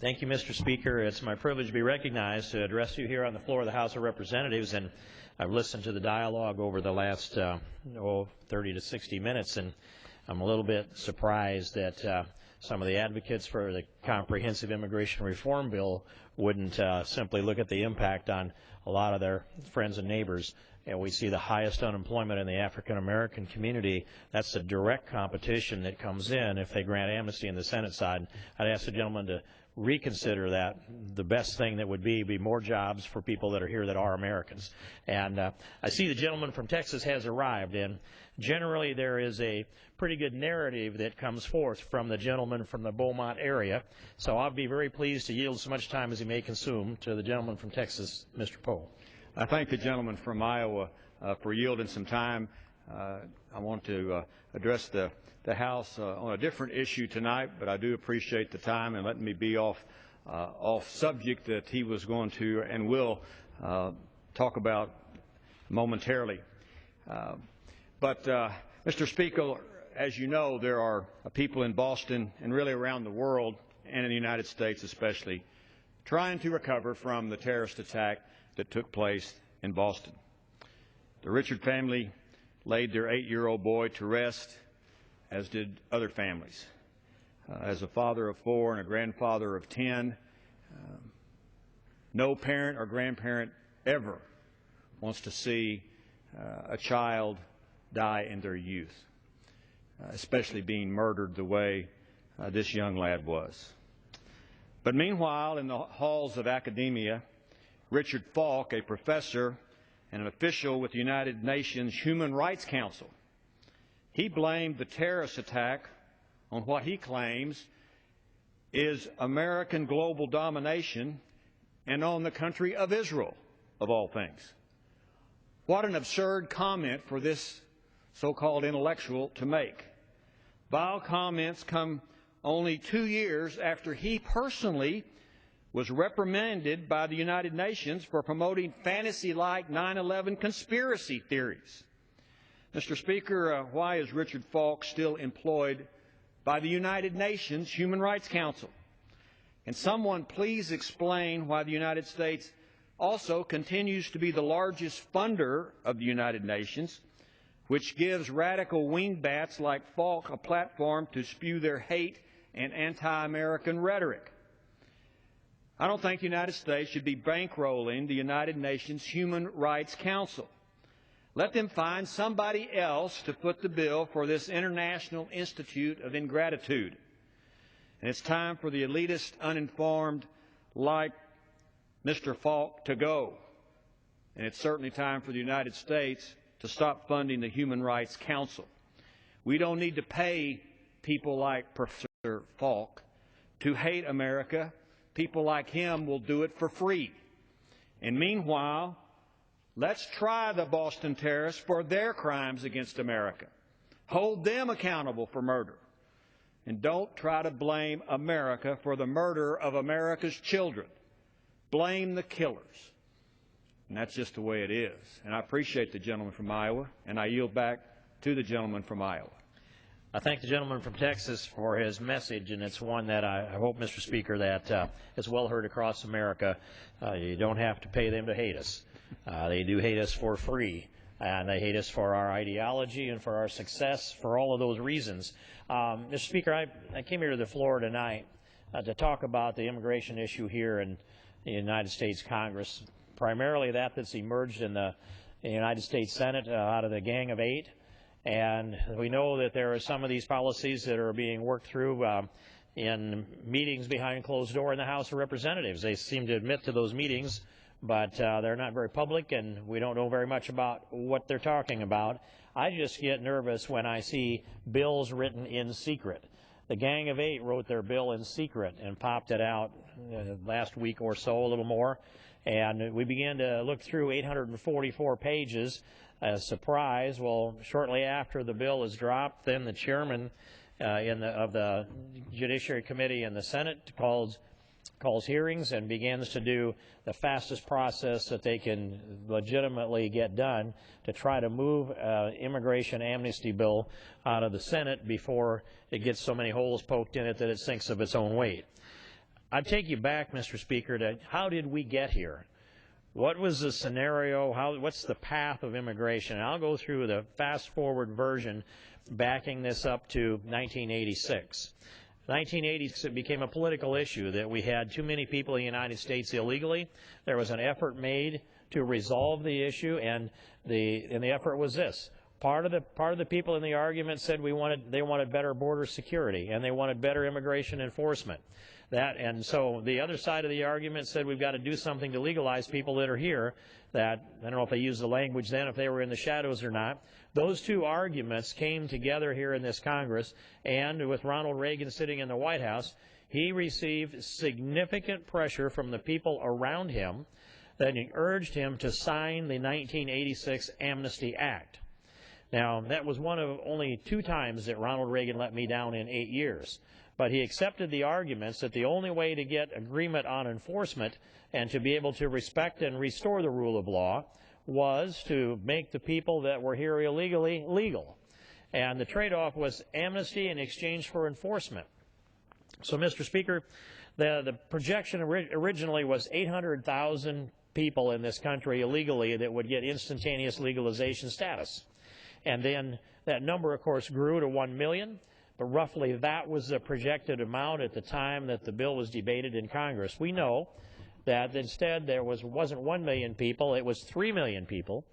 Thank you, Mr. Speaker. It's my privilege to be recognized to address you here on the floor of the House of Representatives, and I've listened to the dialogue over the last 30 to 60 minutes, and I'm a little bit surprised that some of the advocates for the comprehensive immigration reform bill wouldn't simply look at the impact on a lot of their friends and neighbors. And we see the highest unemployment in the African American community. That's the direct competition that comes in if they grant amnesty in the Senate side. I'd ask the gentleman to reconsider that. The best thing that would be more jobs for people that are here that are Americans. And I see the gentleman from Texas has arrived, and generally there is a pretty good narrative that comes forth from the gentleman from the Beaumont area. So I'll be very pleased to yield as much time as he may consume to the gentleman from Texas, Mr. Poe. I thank the gentleman from Iowa for yielding some time. I want to address the House on a different issue tonight, but I do appreciate the time and letting me be off subject that he was going to and will talk about momentarily. But Mr. Speaker, as you know, there are people in Boston and really around the world and in the United States especially trying to recover from the terrorist attack that took place in Boston. The Richard family laid their 8-year-old boy to rest, as did other families. As a father of 4 and a grandfather of 10, no parent or grandparent ever wants to see a child die in their youth, especially being murdered the way this young lad was. But meanwhile, in the halls of academia, Richard Falk, a professor and an official with the United Nations Human Rights Council, he blamed the terrorist attack on what he claims is American global domination and on the country of Israel, of all things. What an absurd comment for this so-called intellectual to make. Vile comments come only 2 years after he personally was reprimanded by the United Nations for promoting fantasy-like 9/11 conspiracy theories. Mr. Speaker, why is Richard Falk still employed by the United Nations Human Rights Council? Can someone please explain why the United States also continues to be the largest funder of the United Nations, which gives radical wingbats like Falk a platform to spew their hate and anti-American rhetoric? I don't think the United States should be bankrolling the United Nations Human Rights Council. Let them find somebody else to foot the bill for this International Institute of Ingratitude. And it's time for the elitist, uninformed like Mr. Falk to go. And it's certainly time for the United States to stop funding the Human Rights Council. We don't need to pay people like Professor Falk to hate America. People like him will do it for free. And meanwhile, let's try the Boston terrorists for their crimes against America. Hold them accountable for murder. And don't try to blame America for the murder of America's children. Blame the killers. And that's just the way it is. And I appreciate the gentleman from Iowa, and I yield back to the gentleman from Iowa. I thank the gentleman from Texas for his message, and it's one that I hope, Mr. Speaker, that is well heard across America. You don't have to pay them to hate us. They do hate us for free, and they hate us for our ideology and for our success, for all of those reasons. Mr. Speaker, I came here to the floor tonight to talk about the immigration issue here in the United States Congress, primarily that's emerged in the United States Senate out of the Gang of Eight. And we know that there are some of these policies that are being worked through in meetings behind closed door in the House of Representatives. They seem to admit to those meetings, but they're not very public, and we don't know very much about what they're talking about. I just get nervous when I see bills written in secret. The Gang of Eight wrote their bill in secret and popped it out last week or so, a little more. And we began to look through 844 pages. As a surprise, well, shortly after the bill is dropped, then the chairman of the Judiciary Committee in the Senate calls hearings and begins to do the fastest process that they can legitimately get done to try to move immigration amnesty bill out of the Senate before it gets so many holes poked in it that it sinks of its own weight. I'd take you back, Mr. Speaker, to how did we get here? What was the scenario? What's the path of immigration? And I'll go through the fast-forward version backing this up to 1986. 1986, it became a political issue that we had too many people in the United States illegally. There was an effort made to resolve the issue, and the effort was this. Part of the people in the argument said they wanted better border security and they wanted better immigration enforcement. And so the other side of the argument said we've got to do something to legalize people that are here. That I don't know if they used the language then, if they were in the shadows or not. Those two arguments came together here in this Congress, and with Ronald Reagan sitting in the White House, he received significant pressure from the people around him that urged him to sign the 1986 Amnesty Act. Now, that was one of only 2 times that Ronald Reagan let me down in 8 years. But he accepted the arguments that the only way to get agreement on enforcement and to be able to respect and restore the rule of law was to make the people that were here illegally legal. And the trade-off was amnesty in exchange for enforcement. So, Mr. Speaker, the projection originally was 800,000 people in this country illegally that would get instantaneous legalization status. And then that number, of course, grew to 1 million. But roughly that was the projected amount at the time that the bill was debated in Congress. We know that instead there wasn't 1 million people, it was 3 million people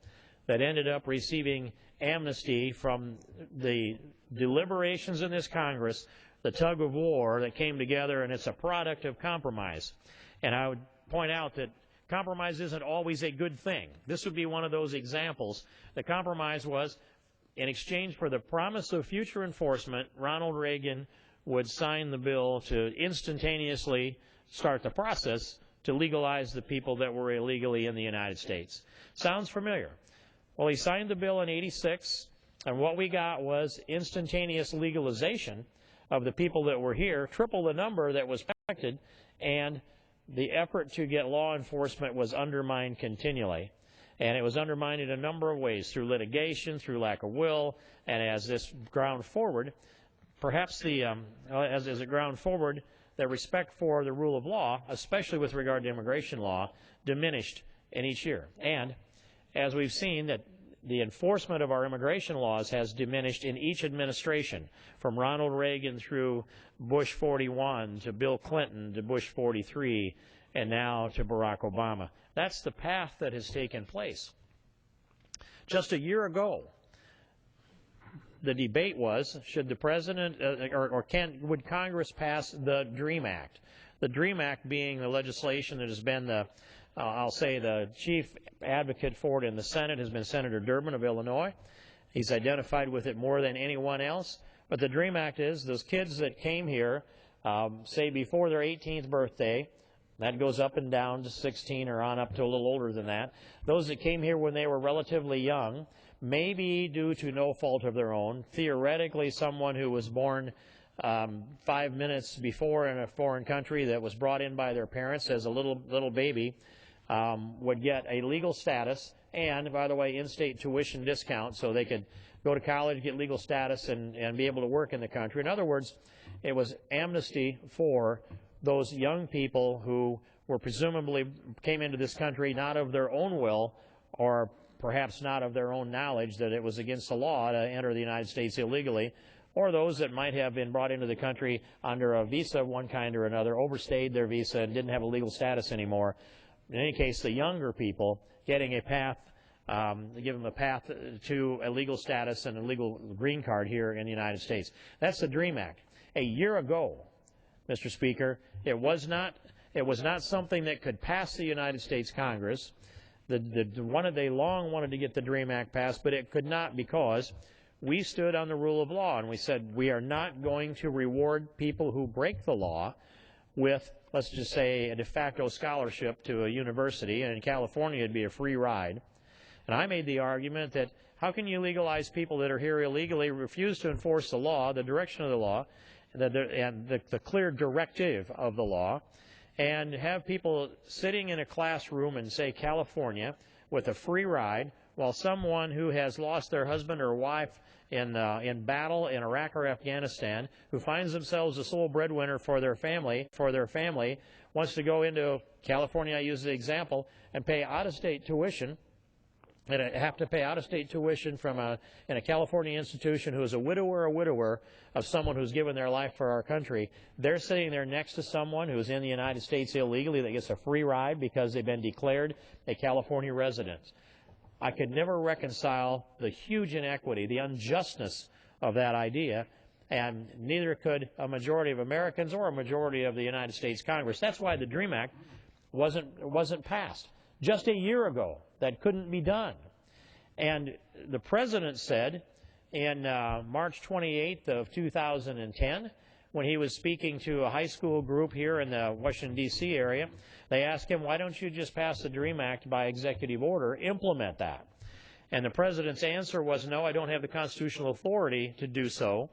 that ended up receiving amnesty from the deliberations in this Congress, the tug of war that came together, and it's a product of compromise. And I would point out that compromise isn't always a good thing. This would be one of those examples. The compromise was, in exchange for the promise of future enforcement, Ronald Reagan would sign the bill to instantaneously start the process to legalize the people that were illegally in the United States. Sounds familiar? Well, he signed the bill in '86, and what we got was instantaneous legalization of the people that were here, triple the number that was expected, and the effort to get law enforcement was undermined continually. And it was undermined in a number of ways, through litigation, through lack of will, and as this ground forward, perhaps as it ground forward, the respect for the rule of law, especially with regard to immigration law, diminished in each year. And as we've seen, that the enforcement of our immigration laws has diminished in each administration, from Ronald Reagan through Bush 41 to Bill Clinton to Bush 43, and now to Barack Obama. That's the path that has taken place. Just a year ago, the debate was, should the president would Congress pass the DREAM Act? The DREAM Act being the legislation that has been I'll say the chief advocate for it in the Senate has been Senator Durbin of Illinois. He's identified with it more than anyone else. But the DREAM Act is those kids that came here, say before their 18th birthday, that goes up and down to 16 or on up to a little older than that. Those that came here when they were relatively young, maybe due to no fault of their own, theoretically someone who was born 5 minutes before in a foreign country that was brought in by their parents as a little baby, would get a legal status and, by the way, in-state tuition discount so they could go to college, get legal status, and be able to work in the country. In other words, it was amnesty for those young people who were presumably came into this country not of their own will or perhaps not of their own knowledge that it was against the law to enter the United States illegally, or those that might have been brought into the country under a visa of one kind or another, overstayed their visa and didn't have a legal status anymore. In any case, the younger people getting a path, give them a path to a legal status and a legal green card here in the United States. That's the DREAM Act. A year ago, Mr. Speaker, it was not something that could pass the United States Congress. They long wanted to get the DREAM Act passed, but it could not because we stood on the rule of law and we said we are not going to reward people who break the law with, let's just say, a de facto scholarship to a university, and in California it'd be a free ride. And I made the argument that how can you legalize people that are here illegally, refuse to enforce the law, the direction of the law, and the clear directive of the law, and have people sitting in a classroom in, say, California with a free ride while someone who has lost their husband or wife in battle in Iraq or Afghanistan, who finds themselves the sole breadwinner for their family, wants to go into California, I use the example, and pay out-of-state tuition, and have to pay out-of-state tuition in a California institution who is a widower of someone who's given their life for our country. They're sitting there next to someone who's in the United States illegally that gets a free ride because they've been declared a California resident. I could never reconcile the huge inequity, the unjustness of that idea, and neither could a majority of Americans or a majority of the United States Congress. That's why the DREAM Act wasn't passed. Just a year ago, that couldn't be done. And the President said in March 28th of 2010, when he was speaking to a high school group here in the Washington, D.C. area, they asked him, why don't you just pass the DREAM Act by executive order, implement that? And the President's answer was, no, I don't have the constitutional authority to do so.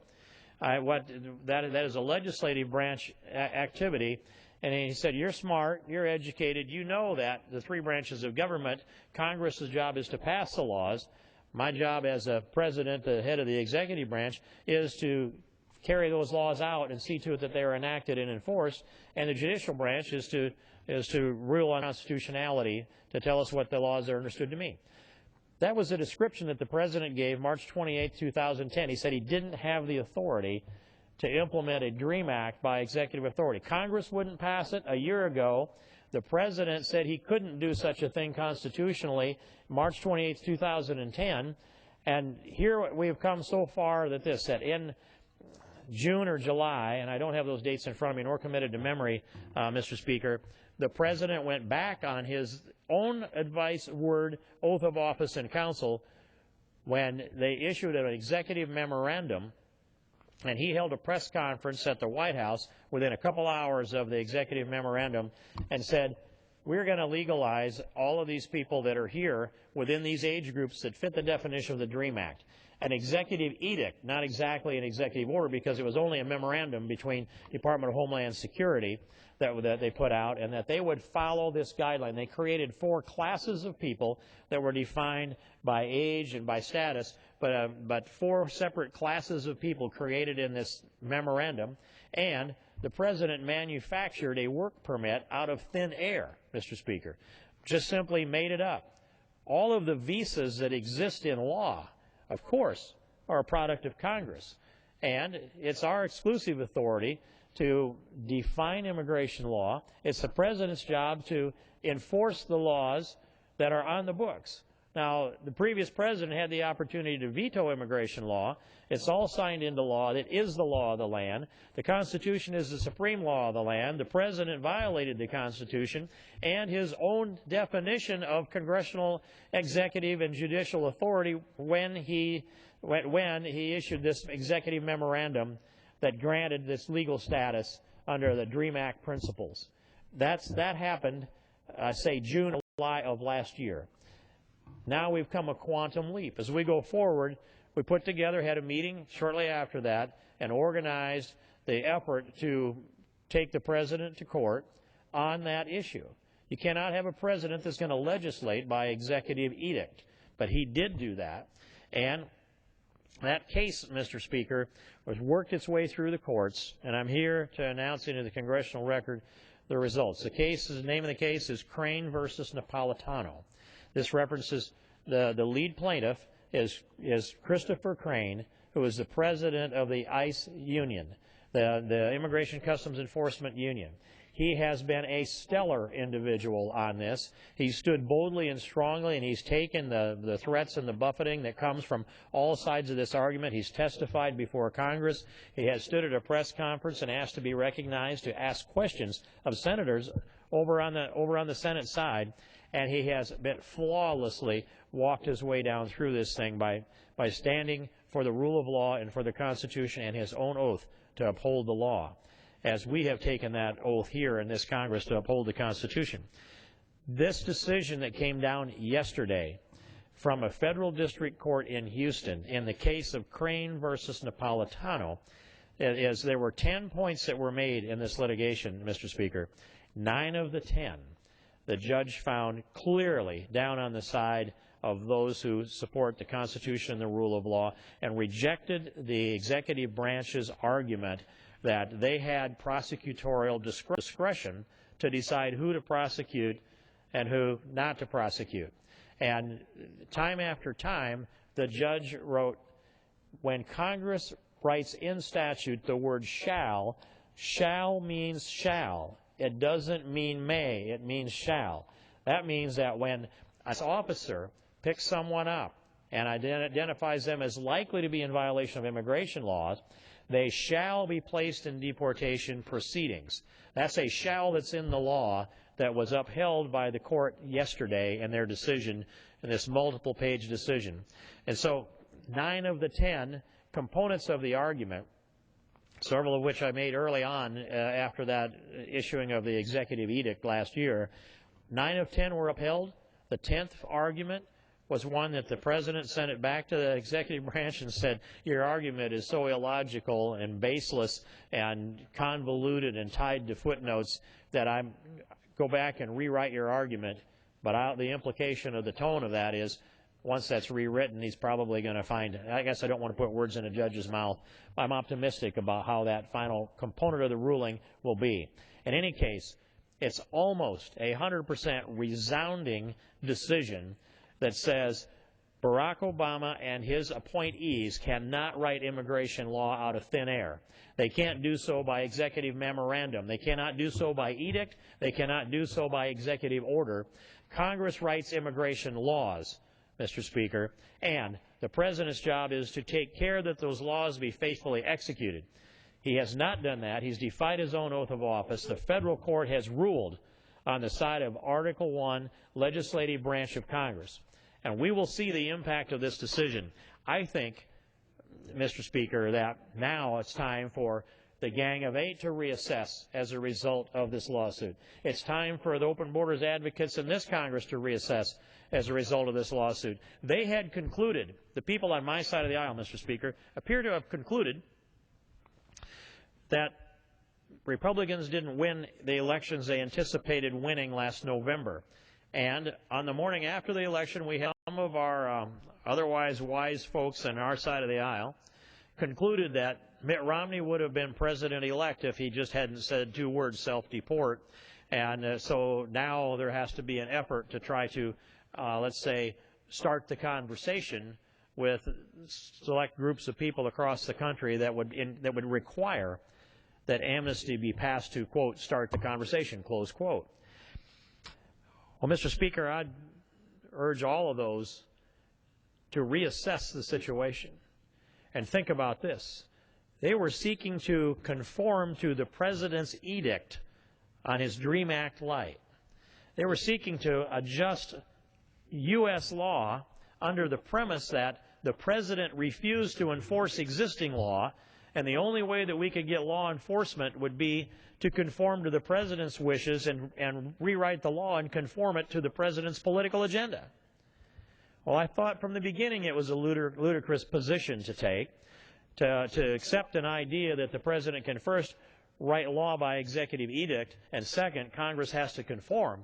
That is a legislative branch activity. And he said, you're smart, you're educated, you know that the three branches of government, Congress's job is to pass the laws. My job as a president, the head of the executive branch, is to carry those laws out and see to it that they are enacted and enforced. And the judicial branch is to rule on constitutionality, to tell us what the laws are understood to mean. That was a description that the President gave March 28, 2010. He said he didn't have the authority to implement a DREAM Act by executive authority. Congress wouldn't pass it. A year ago, the President said he couldn't do such a thing constitutionally, March 28, 2010. And here we have come so far that in June or July, and I don't have those dates in front of me nor committed to memory, Mr. Speaker, the President went back on his own advice, word, oath of office in council when they issued an executive memorandum. And he held a press conference at the White House within a couple hours of the executive memorandum and said, we're going to legalize all of these people that are here within these age groups that fit the definition of the DREAM Act. An executive edict, not exactly an executive order, because it was only a memorandum between Department of Homeland Security that they put out, and that they would follow this guideline. They created 4 classes of people that were defined by age and by status, but 4 separate classes of people created in this memorandum, and the President manufactured a work permit out of thin air, Mr. Speaker. Just simply made it up. All of the visas that exist in law, of course, are a product of Congress, and it's our exclusive authority to define immigration law. It's the President's job to enforce the laws that are on the books. Now, the previous President had the opportunity to veto immigration law. It's all signed into law. It is the law of the land. The Constitution is the supreme law of the land. The President violated the Constitution and his own definition of congressional, executive, and judicial authority when he issued this executive memorandum that granted this legal status under the DREAM Act principles. That happened, say, June or July of last year. Now we've come a quantum leap. As we go forward, we put together, had a meeting shortly after that, and organized the effort to take the President to court on that issue. You cannot have a President that's going to legislate by executive edict, but he did do that. And that case, Mr. Speaker, was worked its way through the courts, and I'm here to announce into the congressional record the results. The name of the case is Crane versus Napolitano. This references the lead plaintiff is Christopher Crane, who is the president of the ICE union, the Immigration Customs Enforcement Union. He has been a stellar individual on this. He stood boldly and strongly, and he's taken the threats and the buffeting that comes from all sides of this argument. He's testified before Congress. He has stood at a press conference and asked to be recognized to ask questions of senators over on the Senate side, and he has been flawlessly walked his way down through this thing by standing for the rule of law and for the Constitution and his own oath to uphold the law, as we have taken that oath here in this Congress to uphold the Constitution. This decision that came down yesterday from a federal district court in Houston in the case of Crane versus Napolitano is there were 10 points that were made in this litigation, Mr. Speaker. 9 of the 10, the judge found clearly down on the side of those who support the Constitution and the rule of law, and rejected the executive branch's argument that they had prosecutorial discretion to decide who to prosecute and who not to prosecute. And time after time, the judge wrote, when Congress writes in statute the word shall means shall. It doesn't mean may, it means shall. That means that when an officer picks someone up and identifies them as likely to be in violation of immigration laws, they shall be placed in deportation proceedings. That's a shall that's in the law that was upheld by the court yesterday in their decision, in this multiple-page decision. And so 9 of the 10 components of the argument, several of which I made early on after that issuing of the executive edict last year, 9 of 10 were upheld. The 10th argument was one that the President sent it back to the executive branch and said, your argument is so illogical and baseless and convoluted and tied to footnotes that I'm go back and rewrite your argument. But the implication of the tone of that is, once that's rewritten, he's probably going to find, I guess I don't want to put words in a judge's mouth. I'm optimistic about how that final component of the ruling will be. In any case, it's almost a 100% resounding decision that says Barack Obama and his appointees cannot write immigration law out of thin air. They can't do so by executive memorandum. They cannot do so by edict. They cannot do so by executive order. Congress writes immigration laws, Mr. Speaker, and the President's job is to take care that those laws be faithfully executed. He has not done that. He's defied his own oath of office. The federal court has ruled on the side of Article I, legislative branch of Congress. And we will see the impact of this decision. I think, Mr. Speaker, that now it's time for the Gang of Eight to reassess as a result of this lawsuit. It's time for the open borders advocates in this Congress to reassess as a result of this lawsuit. They had concluded, the people on my side of the aisle, Mr. Speaker, appear to have concluded that Republicans didn't win the elections they anticipated winning last November. And on the morning after the election, we had some of our otherwise wise folks on our side of the aisle concluded that Mitt Romney would have been president-elect if he just hadn't said 2 words, self-deport. And so now there has to be an effort to try to, let's say, start the conversation with select groups of people across the country that would require that amnesty be passed to, quote, start the conversation, close quote. Well, Mr. Speaker, I'd urge all of those to reassess the situation and think about this. They were seeking to conform to the President's edict on his DREAM Act light. They were seeking to adjust U.S. law under the premise that the President refused to enforce existing law, and the only way that we could get law enforcement would be to conform to the President's wishes and rewrite the law and conform it to the President's political agenda. Well, I thought from the beginning it was a ludicrous position to take, to accept an idea that the President can first write law by executive edict, and second, Congress has to conform.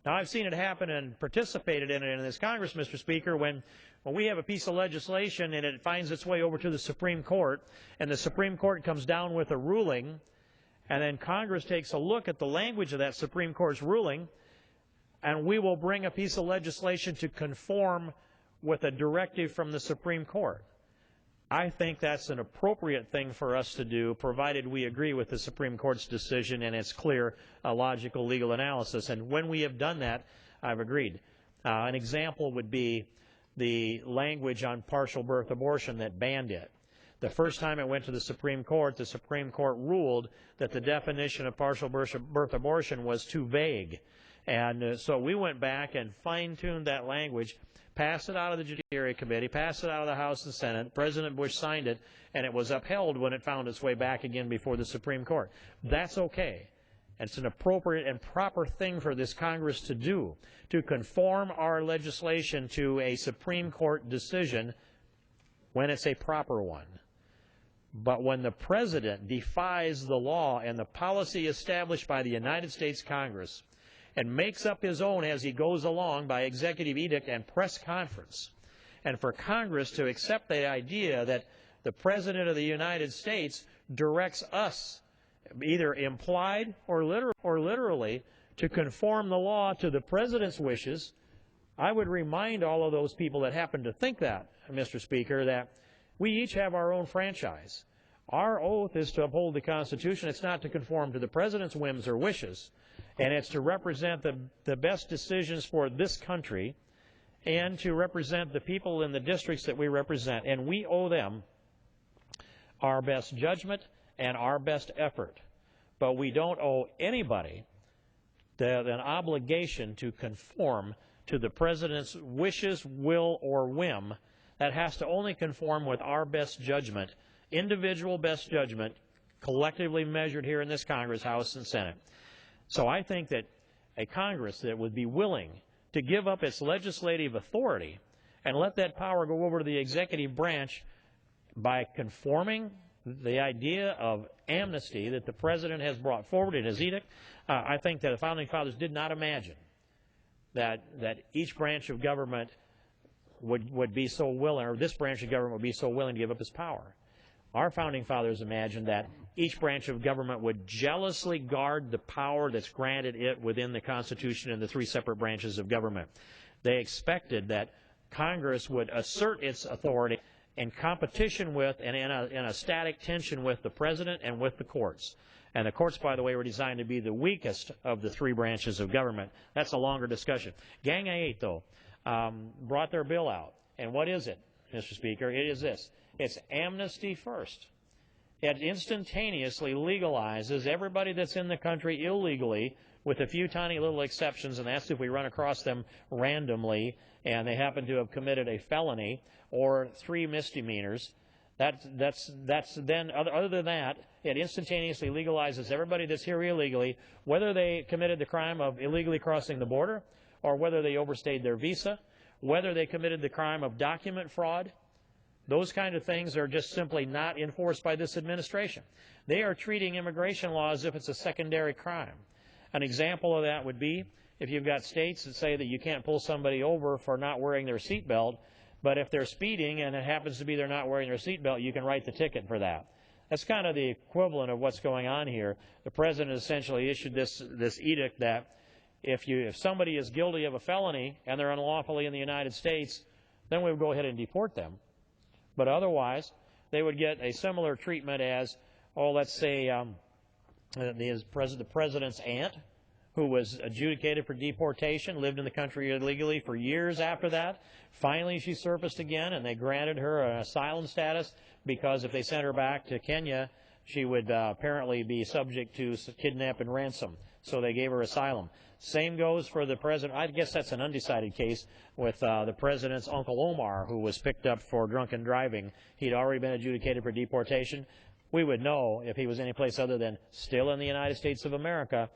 Now, I've seen it happen and participated in it in this Congress, Mr. Speaker, when we have a piece of legislation and it finds its way over to the Supreme Court, and the Supreme Court comes down with a ruling, and then Congress takes a look at the language of that Supreme Court's ruling, and we will bring a piece of legislation to conform with a directive from the Supreme Court. I think that's an appropriate thing for us to do, provided we agree with the Supreme Court's decision and its clear, logical legal analysis. And when we have done that, I've agreed. An example would be the language on partial birth abortion that banned it. The first time it went to the Supreme Court ruled that the definition of partial birth abortion was too vague. And so we went back and fine-tuned that language, passed it out of the Judiciary Committee, passed it out of the House and Senate. President Bush signed it, and it was upheld when it found its way back again before the Supreme Court. That's okay. It's an appropriate and proper thing for this Congress to do, to conform our legislation to a Supreme Court decision when it's a proper one. But when the President defies the law and the policy established by the United States Congress and makes up his own as he goes along by executive edict and press conference. And for Congress to accept the idea that the President of the United States directs us, either implied or literally, to conform the law to the President's wishes, I would remind all of those people that happen to think that, Mr. Speaker, that we each have our own franchise. Our oath is to uphold the Constitution. It's not to conform to the President's whims or wishes, and it's to represent the best decisions for this country and to represent the people in the districts that we represent. And we owe them our best judgment and our best effort. But we don't owe anybody an obligation to conform to the President's wishes, will, or whim. That has to only conform with our best judgment, individual best judgment, collectively measured here in this Congress, House and Senate. So I think that a Congress that would be willing to give up its legislative authority and let that power go over to the executive branch by conforming the idea of amnesty that the President has brought forward in his edict, I think that the Founding Fathers did not imagine that each branch of government would be so willing, or this branch of government would be so willing to give up its power. Our Founding Fathers imagined that each branch of government would jealously guard the power that's granted it within the Constitution and the three separate branches of government. They expected that Congress would assert its authority in competition with and in a static tension with the President and with the courts. And the courts, by the way, were designed to be the weakest of the three branches of government. That's a longer discussion. Gang of 8, though, brought their bill out. And what is it, Mr. Speaker? It is this. It's amnesty first. It instantaneously legalizes everybody that's in the country illegally, with a few tiny little exceptions, and that's if we run across them randomly and they happen to have committed a felony or 3 misdemeanors. That's then, other than that, it instantaneously legalizes everybody that's here illegally, whether they committed the crime of illegally crossing the border or whether they overstayed their visa, whether they committed the crime of document fraud. Those kind of things are just simply not enforced by this administration. They are treating immigration law as if it's a secondary crime. An example of that would be if you've got states that say that you can't pull somebody over for not wearing their seatbelt, but if they're speeding and it happens to be they're not wearing their seatbelt, you can write the ticket for that. That's kind of the equivalent of what's going on here. The President essentially issued this edict that if somebody is guilty of a felony and they're unlawfully in the United States, then we would go ahead and deport them. But otherwise, they would get a similar treatment as, let's say the President's aunt, who was adjudicated for deportation, lived in the country illegally for years after that. Finally, she surfaced again, and they granted her an asylum status because if they sent her back to Kenya, she would apparently be subject to kidnap and ransom. So they gave her asylum. Same goes for the President. I guess that's an undecided case with the President's Uncle Omar, who was picked up for drunken driving. He'd already been adjudicated for deportation. We would know if he was anyplace other than still in the United States of America.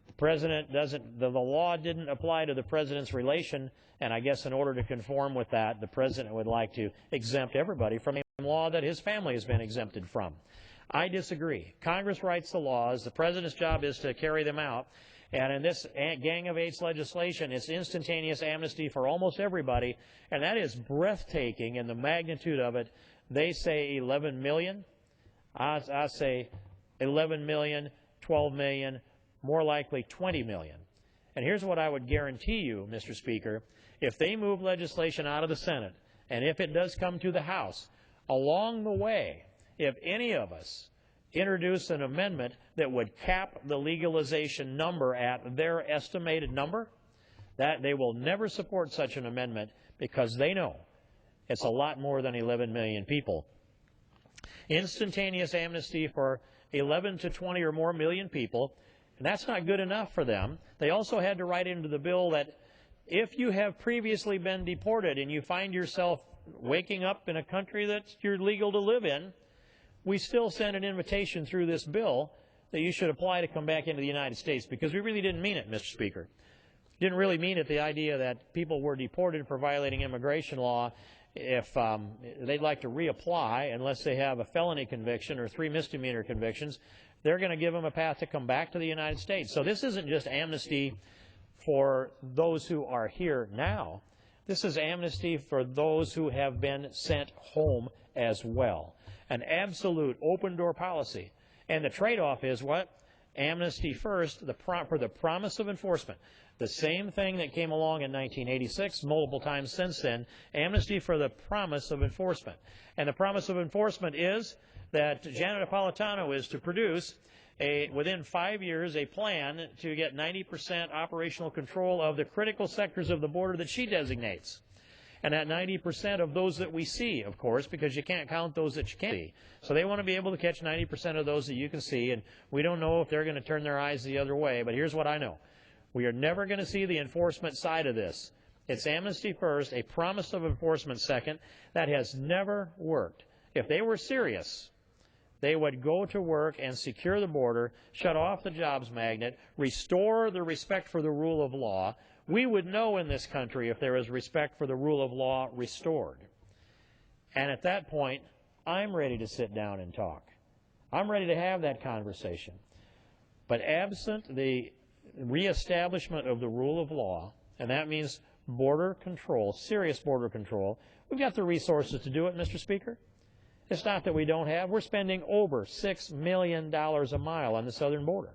The President the law didn't apply to the President's relation, and I guess in order to conform with that, the President would like to exempt everybody from the law that his family has been exempted from. I disagree. Congress writes the laws. The President's job is to carry them out. And in this Gang of 8's legislation, it's instantaneous amnesty for almost everybody, and that is breathtaking in the magnitude of it. They say 11 million. I say 11 million, 12 million, more likely 20 million. And here's what I would guarantee you, Mr. Speaker. If they move legislation out of the Senate, and if it does come to the House, along the way, if any of us introduce an amendment that would cap the legalization number at their estimated number, that they will never support such an amendment because they know it's a lot more than 11 million people. Instantaneous amnesty for 11 to 20 or more million people, and that's not good enough for them. They also had to write into the bill that if you have previously been deported and you find yourself waking up in a country that you're legal to live in, we still send an invitation through this bill that you should apply to come back into the United States, because we really didn't mean it, Mr. Speaker. Didn't really mean it, the idea that people were deported for violating immigration law if they'd like to reapply unless they have a felony conviction or 3 misdemeanor convictions. They're going to give them a path to come back to the United States. So this isn't just amnesty for those who are here now. This is amnesty for those who have been sent home as well. An absolute open-door policy. And the trade-off is what? Amnesty first, for the promise of enforcement. The same thing that came along in 1986, multiple times since then, amnesty for the promise of enforcement. And the promise of enforcement is that Janet Napolitano is to produce, within 5 years, a plan to get 90% operational control of the critical sectors of the border that she designates. And that 90% of those that we see, of course, because you can't count those that you can't see. So they want to be able to catch 90% of those that you can see, and we don't know if they're going to turn their eyes the other way, but here's what I know. We are never going to see the enforcement side of this. It's amnesty first, a promise of enforcement second. That has never worked. If they were serious, they would go to work and secure the border, shut off the jobs magnet, restore the respect for the rule of law. We would know in this country if there is respect for the rule of law restored. And at that point, I'm ready to sit down and talk. I'm ready to have that conversation. But absent the reestablishment of the rule of law, and that means border control, serious border control, we've got the resources to do it, Mr. Speaker. It's not that we don't have. We're spending over $6 million a mile on the southern border.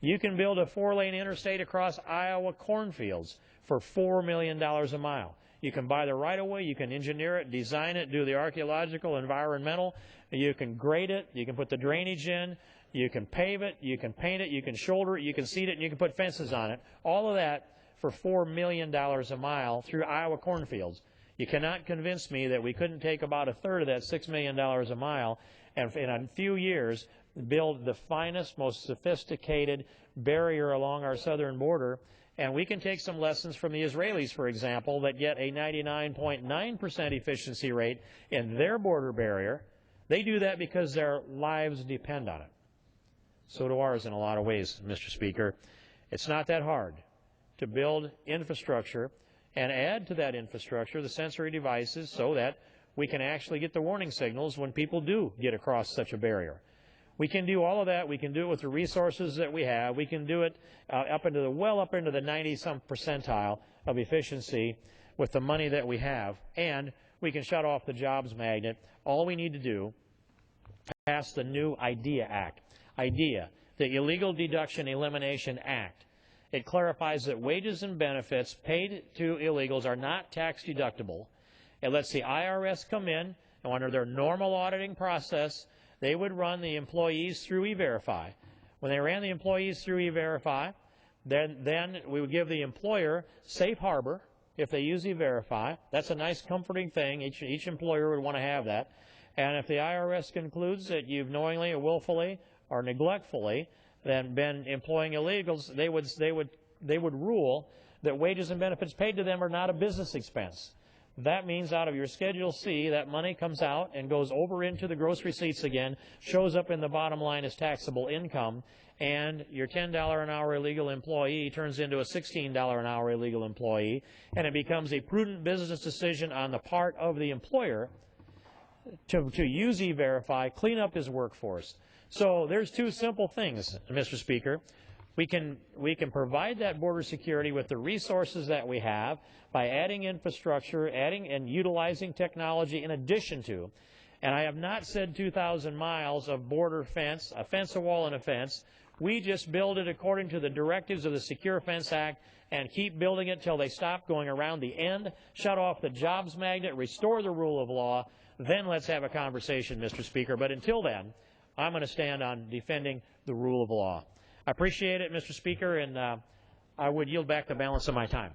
You can build a 4-lane interstate across Iowa cornfields for $4 million a mile. You can buy the right-of-way, you can engineer it, design it, do the archaeological, environmental, you can grade it, you can put the drainage in, you can pave it, you can paint it, you can shoulder it, you can seed it, and you can put fences on it. All of that for $4 million a mile through Iowa cornfields. You cannot convince me that we couldn't take about a third of that $6 million a mile and in a few years build the finest, most sophisticated barrier along our southern border. And we can take some lessons from the Israelis, for example, that get a 99.9% efficiency rate in their border barrier. They do that because their lives depend on it. So do ours in a lot of ways, Mr. Speaker. It's not that hard to build infrastructure and add to that infrastructure the sensory devices so that we can actually get the warning signals when people do get across such a barrier. We can do all of that. We can do it with the resources that we have. We can do it up into the 90-some percentile of efficiency with the money that we have, and we can shut off the jobs magnet. All we need to do, pass the new IDEA Act. IDEA, the Illegal Deduction Elimination Act. It clarifies that wages and benefits paid to illegals are not tax deductible. It lets the IRS come in, and under their normal auditing process, they would run the employees through E-Verify. When they ran the employees through E-Verify, then we would give the employer safe harbor if they use E-Verify. That's a nice, comforting thing. Each employer would want to have that. And if the IRS concludes that you've knowingly or willfully or neglectfully then been employing illegals, they would rule that wages and benefits paid to them are not a business expense. That means out of your Schedule C, that money comes out and goes over into the gross receipts again, shows up in the bottom line as taxable income, and your $10 an hour illegal employee turns into a $16 an hour illegal employee, and it becomes a prudent business decision on the part of the employer to use E-Verify, clean up his workforce. So there's two simple things, Mr. Speaker. We can provide that border security with the resources that we have by adding infrastructure, adding and utilizing technology in addition to. And I have not said 2,000 miles of border fence, a fence, a wall, and a fence. We just build it according to the directives of the Secure Fence Act and keep building it till they stop going around the end, shut off the jobs magnet, restore the rule of law. Then let's have a conversation, Mr. Speaker. But until then, I'm going to stand on defending the rule of law. I appreciate it, Mr. Speaker, and I would yield back the balance of my time.